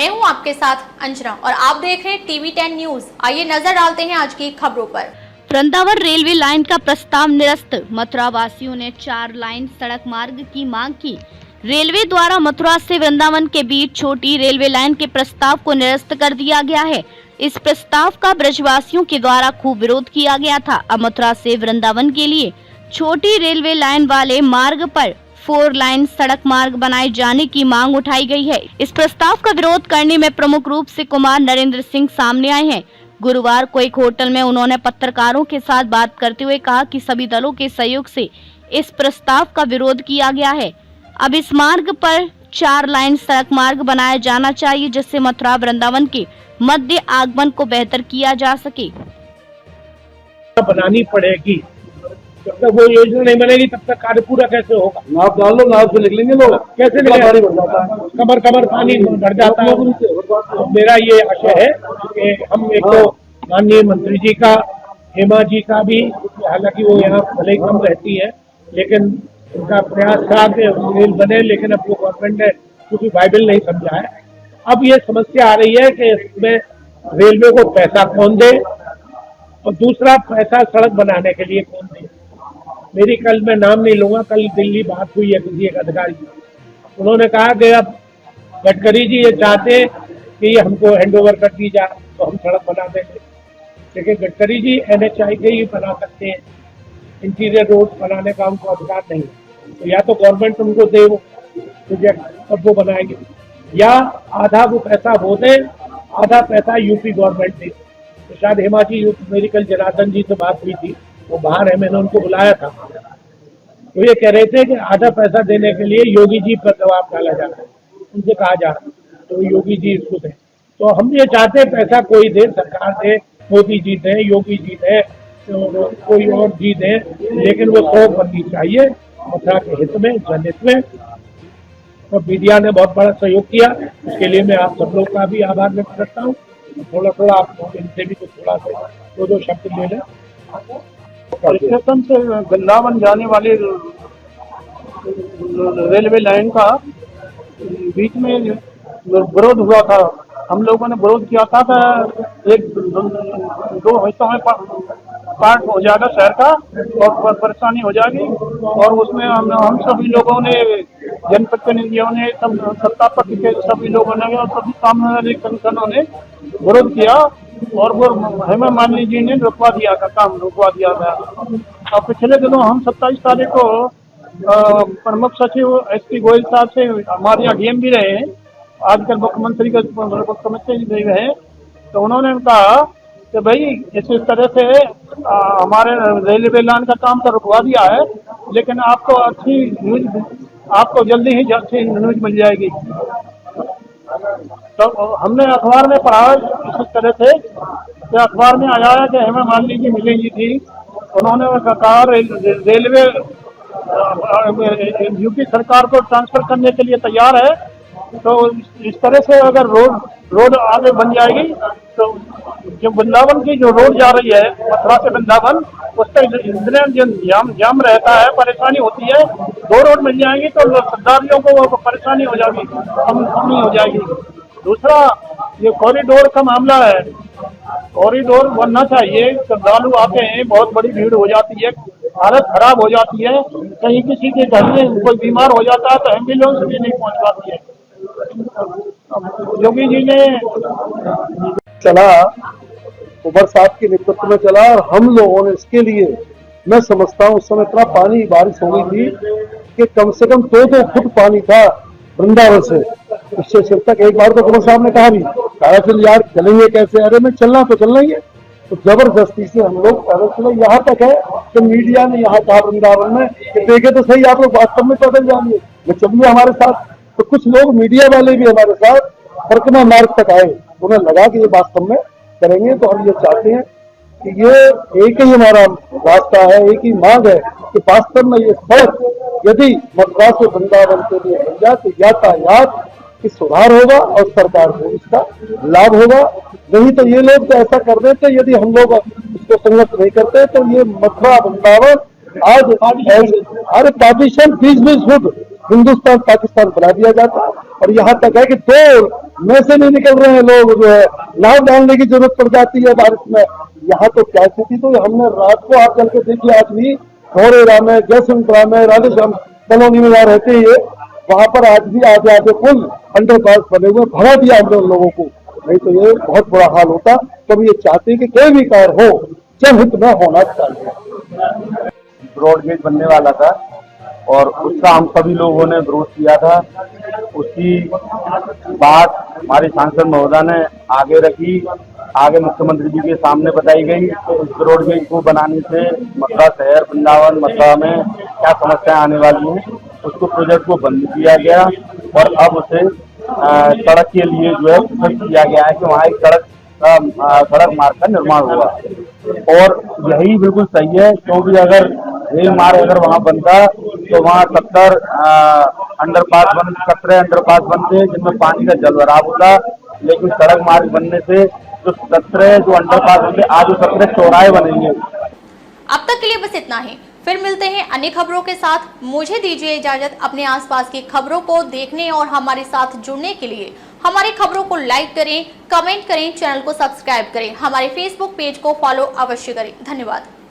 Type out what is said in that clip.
मैं हूं आपके साथ अंजना और आप देख रहे हैं TV10 न्यूज। आइए नजर डालते हैं आज की खबरों पर। वृंदावन रेलवे लाइन का प्रस्ताव निरस्त, मथुरा वासियों ने 4 लाइन सड़क मार्ग की मांग की। रेलवे द्वारा मथुरा से वृंदावन के बीच छोटी रेलवे लाइन के प्रस्ताव को निरस्त कर दिया गया है। इस प्रस्ताव का ब्रजवासियों के द्वारा खूब विरोध किया गया था। अब मथुरा से वृंदावन के लिए छोटी रेलवे लाइन वाले मार्ग पर 4 लाइन सड़क मार्ग बनाए जाने की मांग उठाई गई है। इस प्रस्ताव का विरोध करने में प्रमुख रूप से कुमार नरेंद्र सिंह सामने आए हैं। गुरुवार को एक होटल में उन्होंने पत्रकारों के साथ बात करते हुए कहा कि सभी दलों के सहयोग से इस प्रस्ताव का विरोध किया गया है। अब इस मार्ग पर 4 लाइन सड़क मार्ग बनाया जाना चाहिए, जिससे मथुरा वृंदावन के मध्य आगमन को बेहतर किया जा सके। बनानी पड़ेगी, जब तक वो योजना नहीं बनेगी तब तक कार्य पूरा कैसे होगा। नाव डाल लो, नाव से निकलेंगे लोग, कैसे कमर कमर पानी भर जाता है। तो मेरा ये आशय है कि हम एक तो माननीय मंत्री जी का, हेमा जी का भी, हालांकि वो यहाँ भले कम रहती है, लेकिन उनका प्रयास था कि रेल बने, लेकिन अब वो गवर्नमेंट ने क्योंकि बाइबल नहीं समझा है। अब ये समस्या आ रही है कि इसमें रेलवे को पैसा कौन दे और दूसरा पैसा सड़क बनाने के लिए कौन दे। मेरी कल, मैं नाम नहीं लूंगा, कल दिल्ली बात हुई है किसी एक अधिकारी, उन्होंने कहा कि अब गडकरी जी ये चाहते कि ये हमको हैंडओवर कर दी जाए तो हम सड़क बना देंगे, लेकिन गडकरी जी NHAI के ही बना सकते हैं, इंटीरियर रोड बनाने का उनको अधिकार नहीं है। तो या तो गवर्नमेंट उनको दे वो प्रोजेक्ट, तब वो बनाएंगे, या आधा वो पैसा वो दे, आधा पैसा यूपी गवर्नमेंट दे। तो शायद हेमा जी, मेरी कल जनार्दन जी से बात हुई थी, वो बाहर है, मैंने उनको बुलाया था, तो ये कह रहे थे कि आधा पैसा देने के लिए योगी जी पर दबाव डाला जा रहा है, उनसे कहा जा रहा है, तो योगी जी इसको दें। तो हम ये चाहते हैं पैसा कोई दे, सरकार दे, मोदी जी दें, योगी जी दें, तो कोई और जी दें, लेकिन वो सड़क बननी चाहिए मथुरा के हित में, जनहित में। तो मीडिया ने बहुत बड़ा सहयोग किया, उसके लिए मैं आप सब लोग का भी आभार व्यक्त करता हूँ। थोड़ा थोड़ा आप इनसे भी थोड़ा सा 2 शब्द ले लें। स्टेशन से वृंदावन जाने वाली रेलवे लाइन का बीच में विरोध हुआ था। हम लोगों ने विरोध किया था कि 2 हिस्सों में पार्ट हो जाएगा शहर का और परेशानी हो जाएगी, और उसमें हम सभी लोगों ने, जनप्रतिनिधियों ने, सब सत्ता पक्ष के सभी लोगों ने और सभी सामने वाले संगठनों ने विरोध किया, और वो हेमा मालिनी जी ने रुकवा दिया था, काम रुकवा दिया था। और पिछले दिनों हम 27 तारीख को प्रमुख सचिव SP गोयल साहब से हमारे यहाँ DM भी रहे हैं, आजकल मुख्यमंत्री का मुख्यमंत्री भी रहे, तो उन्होंने कहा कि भाई इस तरह से हमारे रेलवे लाइन का काम तो रुकवा दिया है, लेकिन आपको अच्छी न्यूज, आपको जल्दी ही अच्छी न्यूज मिल जाएगी। तो हमने अखबार में पढ़ा इस तरह से कि अखबार में आया है कि हेमा मालिनी जी मिलेंगी थी, उन्होंने कहा रेलवे यूपी सरकार को ट्रांसफर करने के लिए तैयार है। तो इस तरह से अगर रोड आगे बन जाएगी तो जो वृंदावन की जो रोड जा रही है मथुरा से वृंदावन, उस पर इतना जाम रहता है, परेशानी होती है। 2 रोड मिल जाएंगी तो श्रद्धालुओं को परेशानी हो जाएगी, कम हो जाएगी। दूसरा, ये कॉरिडोर का मामला है, कॉरिडोर बनना चाहिए। श्रद्धालु आते हैं, बहुत बड़ी भीड़ हो जाती है, हालत खराब हो जाती है, कहीं किसी के घर में कोई बीमार हो जाता है तो एम्बुलेंस भी नहीं पहुंच पाती है। योगी जी ने चला, उमर साहब के नेतृत्व में चला, और हम लोगों ने इसके लिए, मैं समझता हूँ उस समय इतना पानी बारिश हो गई थी कि कम से कम 2 फुट पानी था वृंदावन से इससे सिर तक। एक बार तो उमर साहब ने कहा चल यार चलेंगे कैसे, अरे मैं चलना तो चलना ही है। तो जबरदस्ती से हम लोग पैदल चले। यहाँ तक है तो मीडिया ने यहाँ कहा वृंदावन में कि देखे तो सही आप लोग वास्तव में पैदल जाएंगे, मैं चलिए हमारे साथ। तो कुछ लोग मीडिया वाले भी हमारे साथ परिक्रमा मार्ग तक आए, उन्हें लगा कि ये वास्तव में करेंगे। तो हम ये चाहते हैं कि ये एक ही हमारा रास्ता है, एक ही मांग है कि वास्तव में ये सड़क यदि मथुरा से वृंदावन के लिए बन जाए तो यातायात की सुधार होगा और सरकार को इसका लाभ होगा। नहीं तो ये लोग तो ऐसा कर देते, यदि हम लोग इसको संघर्ष नहीं करते तो ये मथुरा वृंदावन आज अरे पार्टीशन 20-20 फुट हिंदुस्तान पाकिस्तान बना दिया जाता। और यहाँ तक है कि 2 में से नहीं निकल रहे हैं लोग, जो है नाव डालने की जरूरत पड़ जाती है बारिश में। यहाँ तो क्या स्थिति, तो हमने रात को आप चल के देखिए, आज भी धौरेरा में, जयसिंहपुरा में, राधेश्याम कॉलोनी में वहाँ रहते ही वहां पर आज भी आधे आधे पुल अंडरपास बने हुए, भरा दिया हमने उन लोगों को, नहीं तो ये बहुत बुरा हाल होता। तब ये चाहते कि कोई भी कार्य हो जनहित में होना चाहिए। ब्रॉडगेज बनने वाला था और उसका हम सभी लोगों ने विरोध किया था। उसकी बात हमारे सांसद महोदय ने आगे रखी, आगे मुख्यमंत्री जी के सामने बताई गई। तो इस ब्रॉडगेज को बनाने से मथुरा शहर, वृंदावन, मथुरा में क्या समस्याएं आने वाली हैं, उसको प्रोजेक्ट को बंद किया गया और अब उसे सड़क के लिए जो है फिक्स किया गया है कि वहाँ एक सड़क मार्ग का निर्माण होगा। और यही बिल्कुल सही है, क्योंकि अगर रेल मार्ग अगर वहाँ बनता तो वहाँ 17 अंडरपास बनते हैं जिनमें पानी का जल भराव होता। लेकिन सड़क मार्ग बनने से जो 17 जो अंडरपास होंगे, आज जो 17 चौराहे बनेंगे। अब तक के लिए बस इतना ही, फिर मिलते हैं अन्य खबरों के साथ। मुझे दीजिए इजाजत। अपने आसपास की खबरों को देखने और हमारे साथ जुड़ने के लिए हमारी खबरों को लाइक करें, कमेंट करें, चैनल को सब्सक्राइब करें, हमारे फेसबुक पेज को फॉलो अवश्य करें। धन्यवाद।